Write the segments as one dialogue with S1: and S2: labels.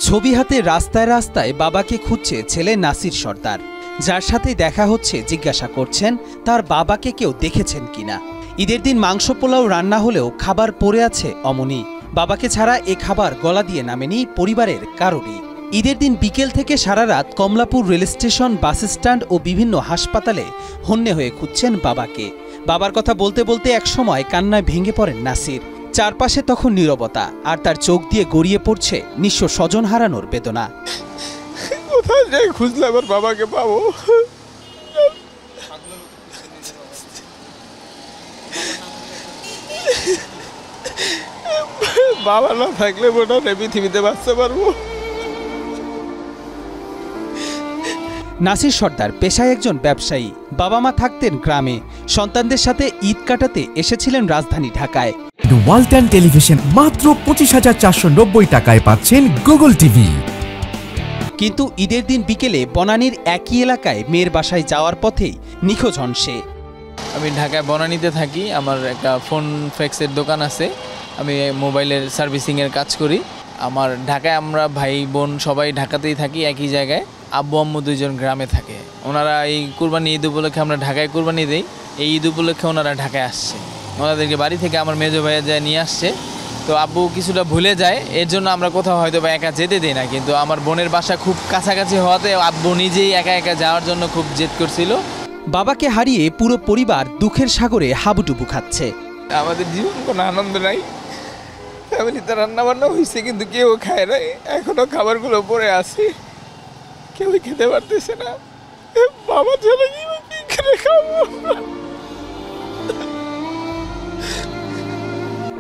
S1: ছবি হাতে রাস্তায় রাস্তায় বাবাকে খুঁজছে ছেলে নাসির সর্দার, যার সাথে দেখা হচ্ছে জিজ্ঞাসা করছেন তার বাবাকে কেউ দেখেছেন কিনা। ঈদের দিন মাংস পোলাও রান্না হলেও খাবার পড়ে আছে অমনি। বাবাকে ছাড়া এ খাবার গলা দিয়ে নামেনি পরিবারের কারোরই। ঈদের দিন বিকেল থেকে সারা রাত Kamalapur rail station, bus stand ও বিভিন্ন হাসপাতালে হন্যে হয়ে খুঁজছেন বাবাকে। বাবার কথা বলতে বলতে একসময় কান্নায় ভেঙে পড়েন নাসির। চারপাশে তখন নীরবতা, আর তার চোখ দিয়ে গড়িয়ে পড়ছে নিঃস্ব স্বজন হারানোর বেদনা।
S2: কোথায় যাই খুঁজলে আমার বাবাকে পাবো? বাবা না থাকলে বোধ হয় পৃথিবীতে বাঁচতে পারবো।
S1: নাসির সর্দার পেশায় একজন ব্যবসায়ী। বাবা মা থাকতেন গ্রামে। সন্তানদের সাথে ঈদ কাটাতে এসেছিলেন রাজধানী ঢাকায়।
S3: ওয়ালটন টেলিভিশন মাত্র 25,490 টাকায় পাচ্ছেন গুগল টিভি।
S1: কিন্তু ঈদের দিন বিকেলে বনানীর একই এলাকায় মেয়ের বাসায় যাওয়ার পথেই নিখোঁজ হন সে।
S4: আমি ঢাকায় বনানীতে থাকি। আমার একটা ফোন ফ্যাক্সের দোকান আছে। আমি মোবাইলের সার্ভিসিংয়ের কাজ করি। আমার ঢাকায় আমরা ভাই বোন সবাই ঢাকাতেই থাকি, একই জায়গায়। আব্বু আম্মু দুইজন গ্রামে থাকে। ওনারা এই কুরবানি ঈদ উপলক্ষে আমরা ঢাকায় কুরবানি দিই। এই ঈদ উপলক্ষে ওনারা ঢাকায় আসছে। ওনাদেরকে বাড়ি থেকে আমার মেজো ভাইয়া যায় নিয়ে আসছে। তো আব্বু কিছুটা ভুলে যায়, এর জন্য আমরা কোথাও হয়তো বা একা যেতে দিই না। কিন্তু আমার বোনের বাসা খুব কাছাকাছি হওয়াতে আব্বু নিজেই একা একা যাওয়ার জন্য খুব জেদ করছিল।
S1: বাবাকে হারিয়ে পুরো পরিবার দুঃখের সাগরে হাবুডুবু খাচ্ছে।
S2: আমাদের জীবন কোনো আনন্দ নাই। ফ্যামিলিতে রান্না বান্না হয়েছে কিন্তু কেউ খায় নাই। এখনো খাবারগুলো পড়ে আছে, কেউই খেতে পারতেছে না। বাবা চলে গিয়ে কি করে খাবো?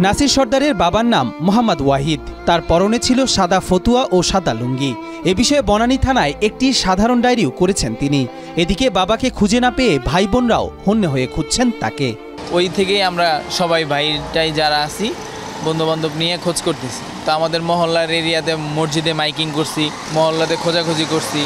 S1: নাসির সর্দারের বাবার নাম মোহাম্মদ ওয়াহিদ। তার পরনে ছিল সাদা ফতুয়া ও সাদা লুঙ্গি। এ বিষয়ে বনানী থানায় একটি সাধারণ ডায়েরিও করেছেন তিনি। এদিকে বাবাকে খুঁজে না পেয়ে ভাই বোনরাও হন্যে হয়ে খুঁজছেন তাকে।
S4: ওই থেকেই আমরা সবাই ভাইটাই যারা আছি বন্ধুবান্ধব নিয়ে খোঁজ করতেছি। তো আমাদের মহল্লার এরিয়াতে মসজিদে মাইকিং করছি, মহল্লাতে খোঁজাখুঁজি করছি।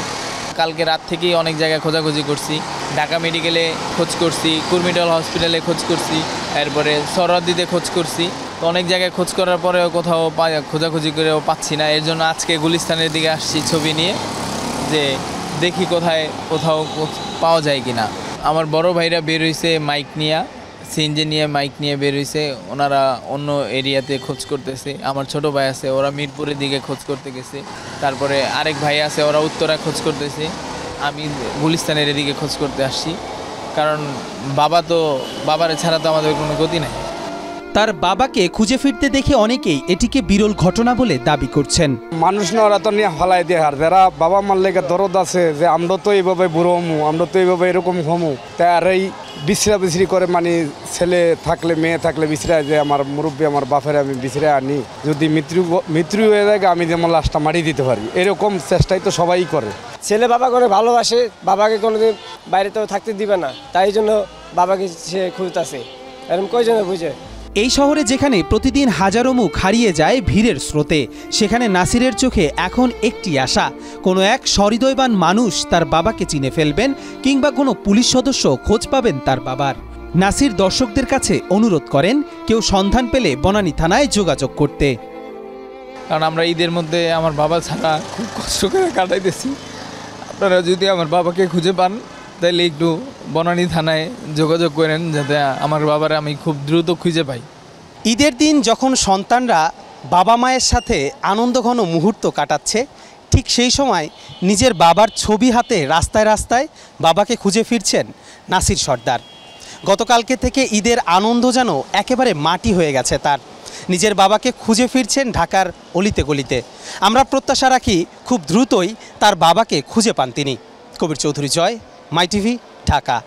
S4: কালকে রাত থেকেই অনেক জায়গায় খোঁজাখুঁজি করছি। ঢাকা মেডিকেলে খোঁজ করছি, কুর্মিটল হসপিটালে খোঁজ করছি, এরপরে সরওয়ার্দীতে খোঁজ করছি। তো অনেক জায়গায় খোঁজ করার পরেও কোথাও খোঁজাখুঁজি করেও পাচ্ছি না। এর জন্য আজকে গুলিস্তানের দিকে আসছি ছবি নিয়ে, যে দেখি কোথাও পাওয়া যায় কিনা। আমার বড় ভাইরা বের হয়েছে মাইক নিয়ে, সিএনজি নিয়ে, মাইক নিয়ে বের হয়েছে। ওনারা অন্য এরিয়াতে খোঁজ করতেছে। আমার ছোট ভাই আছে, ওরা মিরপুরের দিকে খোঁজ করতে গেছে। তারপরে আরেক ভাই আছে, ওরা উত্তরা খোঁজ করতেছে। আমি গুলিস্তানের এদিকে খোঁজ করতে আসছি, কারণ বাবার ছাড়া তো আমাদের কোনো গতি নাই।
S1: তার বাবাকে খুঁজে ফিরতে দেখে অনেকেই এটিকে বিরল ঘটনা বলে দাবি করছেন।
S5: মানুষ না ওরা তো নিয়ে ফালাই দিয়ে, আর যারা বাবা মার লেগে দরদ আছে যে আমরা তো এইভাবে বুড়ো হমু, আমরা তো এইভাবে এরকম হমু, তাই এই বিশ্রি করে মানে ছেলে থাকলে মেয়ে থাকলে বিশ্রায় যে আমার মুরব্বী আমার বাপের আমি বিশ্রায় আনি, যদি মৃত্যু হয়ে যায় আমি যেমন লাশটা মারি দিতে পারি, এরকম চেষ্টাই তো সবাই করে।
S6: ছেলে বাবা করে ভালোবাসে, বাবাকে কোনোদিন বাইরেতেও থাকতে দিবে না, তাই জন্য বাবাকে সে খুঁজতেছে। এরকম কয়জনে বুঝে?
S1: এই শহরে যেখানে প্রতিদিন হাজারো মুখ হারিয়ে যায় ভিড়ের স্রোতে, সেখানে নাসিরের চোখে এখন একটি আশা, কোনো এক সহৃদয়বান মানুষ তার বাবাকে চিনে ফেলবেন, কিংবা কোনো পুলিশ সদস্য খোঁজ পাবেন তার বাবার। নাসির দর্শকদের কাছে অনুরোধ করেন কেউ সন্ধান পেলে বনানী থানায় যোগাযোগ করতে।
S4: কারণ আমরা ঈদের মধ্যে আমার বাবা ছাড়া খুব কষ্ট করে কাটাইতেছি। আপনারা যদি আমার বাবাকে খুঁজে পান তাহলে একটু বনানী থানায় যোগাযোগ করেন, যাতে আমার বাবারে আমি খুব দ্রুত খুঁজে পাই।
S1: ঈদের দিন যখন সন্তানরা বাবা মায়ের সাথে আনন্দঘন মুহূর্ত কাটাচ্ছে, ঠিক সেই সময় নিজের বাবার ছবি হাতে রাস্তায় রাস্তায় বাবাকে খুঁজে ফিরছেন নাসির সর্দার। গতকালকে থেকে ঈদের আনন্দ যেন একেবারে মাটি হয়ে গেছে তার। নিজের বাবাকে খুঁজে ফিরছেন ঢাকার অলিতে গলিতে। আমরা প্রত্যাশা রাখি খুব দ্রুতই তার বাবাকে খুঁজে পান তিনি। কবির চৌধুরী জয়, মাই টিভি, ঢাকা।